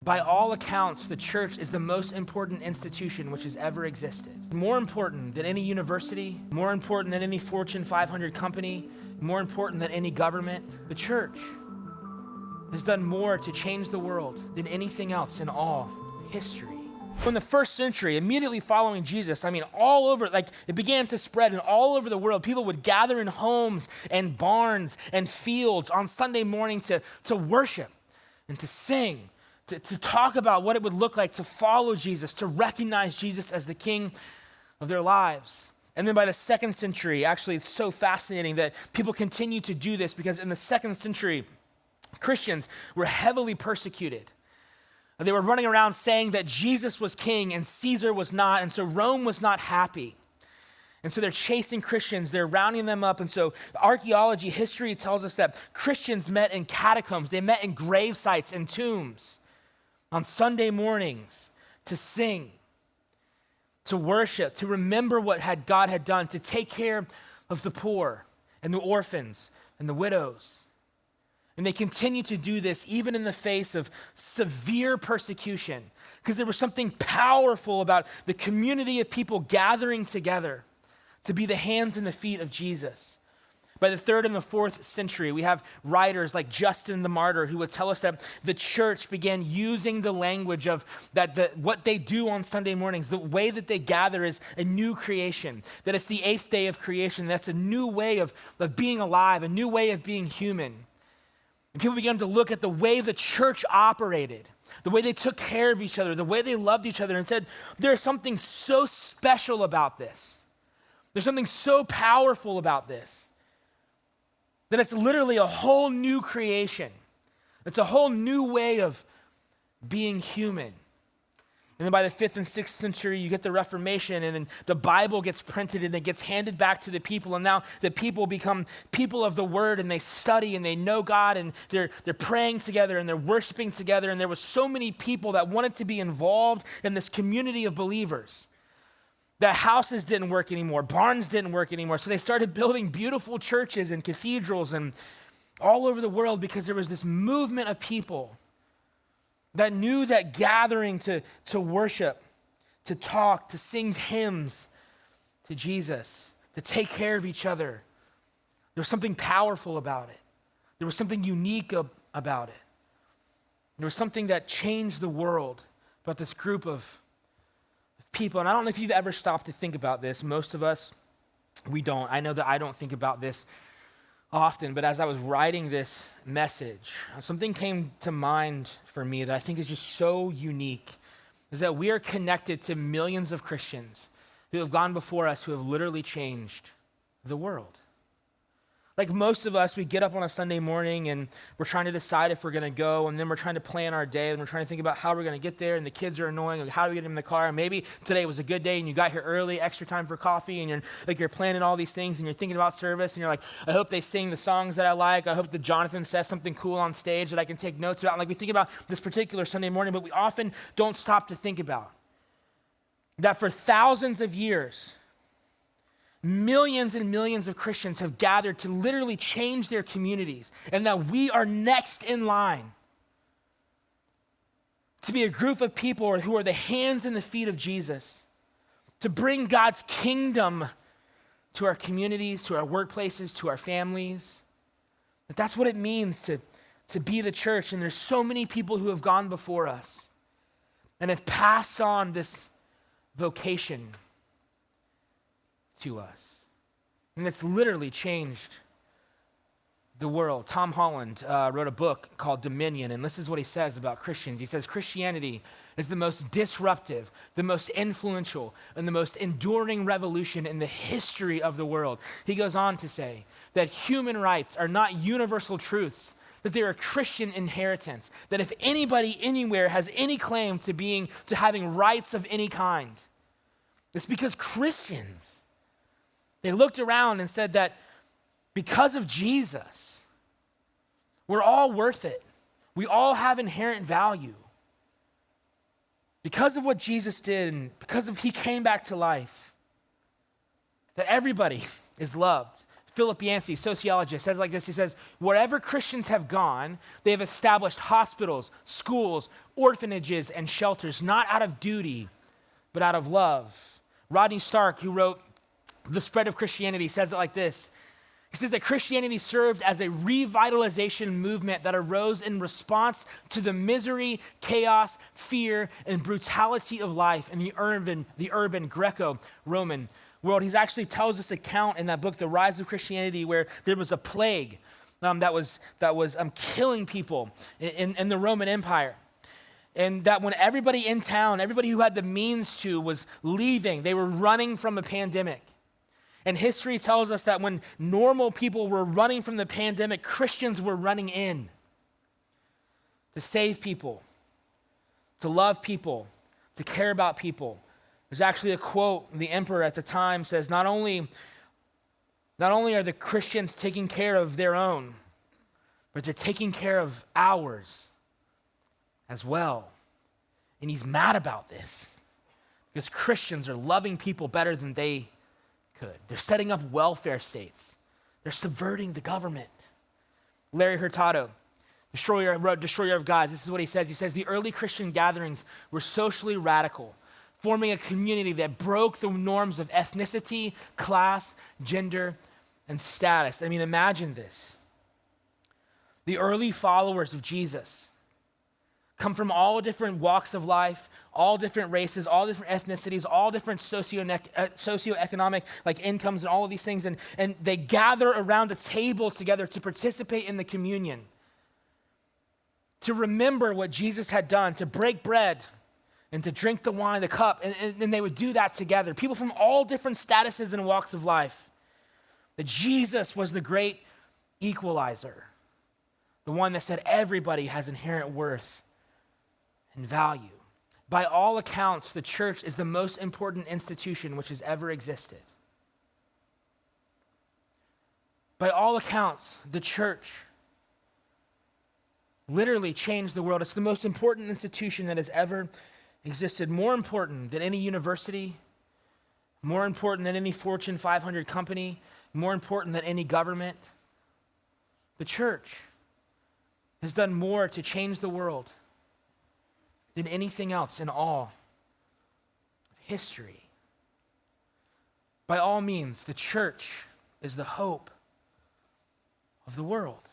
By all accounts, the church is the most important institution which has ever existed. More important than any university, more important than any Fortune 500 company, more important than any government. The church has done more to change the world than anything else in all history. In the first century, immediately following Jesus, all over, it began to spread, and all over the world, people would gather in homes and barns and fields on Sunday morning to worship and to sing, to talk about what it would look like to follow Jesus, to recognize Jesus as the King of their lives. And then by the second century, actually, it's so fascinating that people continue to do this, because in the second century, Christians were heavily persecuted. They were running around saying that Jesus was king and Caesar was not, and so Rome was not happy. And so they're chasing Christians, they're rounding them up. And so archaeology, history tells us that Christians met in catacombs, they met in grave sites and tombs on Sunday mornings to sing, to worship, to remember what God had done, to take care of the poor and the orphans and the widows. And they continue to do this even in the face of severe persecution, because there was something powerful about the community of people gathering together to be the hands and the feet of Jesus. By the 3rd and the 4th century, we have writers like Justin the Martyr who would tell us that the church began using the language of what they do on Sunday mornings, the way that they gather is a new creation, that it's the 8th day of creation, that's a new way of being alive, a new way of being human. And people began to look at the way the church operated, the way they took care of each other, the way they loved each other, and said, there's something so special about this. There's something so powerful about this, that it's literally a whole new creation. It's a whole new way of being human. And then by the 5th and 6th century, you get the Reformation, and then the Bible gets printed and it gets handed back to the people. And now the people become people of the word, and they study and they know God, and they're praying together and they're worshiping together. And there was so many people that wanted to be involved in this community of believers that houses didn't work anymore, barns didn't work anymore. So they started building beautiful churches and cathedrals and all over the world, because there was this movement of people that knew that gathering to worship, to talk, to sing hymns to Jesus, to take care of each other, there was something powerful about it. There was something unique about it. There was something that changed the world about this group of people. And I don't know if you've ever stopped to think about this. Most of us, we don't. I know that I don't think about this often, but as I was writing this message, something came to mind for me that I think is just so unique, is that we are connected to millions of Christians who have gone before us, who have literally changed the world. Like most of us, we get up on a Sunday morning and we're trying to decide if we're going to go, and then we're trying to plan our day, and we're trying to think about how we're going to get there, and the kids are annoying, like how do we get in the car, and maybe today was a good day and you got here early, extra time for coffee, and you're planning all these things, and you're thinking about service, and you're like, I hope they sing the songs that I like, I hope that Jonathan says something cool on stage that I can take notes about. And we think about this particular Sunday morning, but we often don't stop to think about that for thousands of years, millions and millions of Christians have gathered to literally change their communities, and that we are next in line to be a group of people who are the hands and the feet of Jesus, to bring God's kingdom to our communities, to our workplaces, to our families. That's what it means to be the church. And there's so many people who have gone before us and have passed on this vocation to us. And it's literally changed the world. Tom Holland wrote a book called Dominion, and this is what he says about Christians. He says, Christianity is the most disruptive, the most influential, and the most enduring revolution in the history of the world. He goes on to say that human rights are not universal truths, that they're a Christian inheritance, that if anybody anywhere has any claim to having rights of any kind, it's because Christians, they looked around and said that because of Jesus, we're all worth it. We all have inherent value. Because of what Jesus did, and because of he came back to life, that everybody is loved, Philip Yancey, sociologist, says like this. He says, wherever Christians have gone, they have established hospitals, schools, orphanages, and shelters, not out of duty, but out of love. Rodney Stark, who wrote The Spread of Christianity, says it like this. He says that Christianity served as a revitalization movement that arose in response to the misery, chaos, fear, and brutality of life in the urban Greco-Roman world. He actually tells this account in that book, The Rise of Christianity, where there was a plague that was killing people in the Roman Empire. And that when everybody in town, everybody who had the means to, was leaving, they were running from a pandemic. And history tells us that when normal people were running from the pandemic, Christians were running in to save people, to love people, to care about people. There's actually a quote, the emperor at the time says, not only are the Christians taking care of their own, but they're taking care of ours as well. And he's mad about this because Christians are loving people better than they could. They're setting up welfare states. They're subverting the government. Larry Hurtado, Destroyer of Gods, this is what he says. He says, the early Christian gatherings were socially radical, forming a community that broke the norms of ethnicity, class, gender, and status. I mean, imagine this. The early followers of Jesus come from all different walks of life, all different races, all different ethnicities, all different socioeconomic like incomes and all of these things, and they gather around a table together to participate in the communion, to remember what Jesus had done, to break bread and to drink the wine, the cup, and they would do that together. People from all different statuses and walks of life. That Jesus was the great equalizer, the one that said everybody has inherent worth and value. By all accounts, the church is the most important institution which has ever existed. By all accounts, the church literally changed the world. It's the most important institution that has ever existed. More important than any university, more important than any Fortune 500 company, more important than any government. The church has done more to change the world than anything else in all of history. By all means, the church is the hope of the world.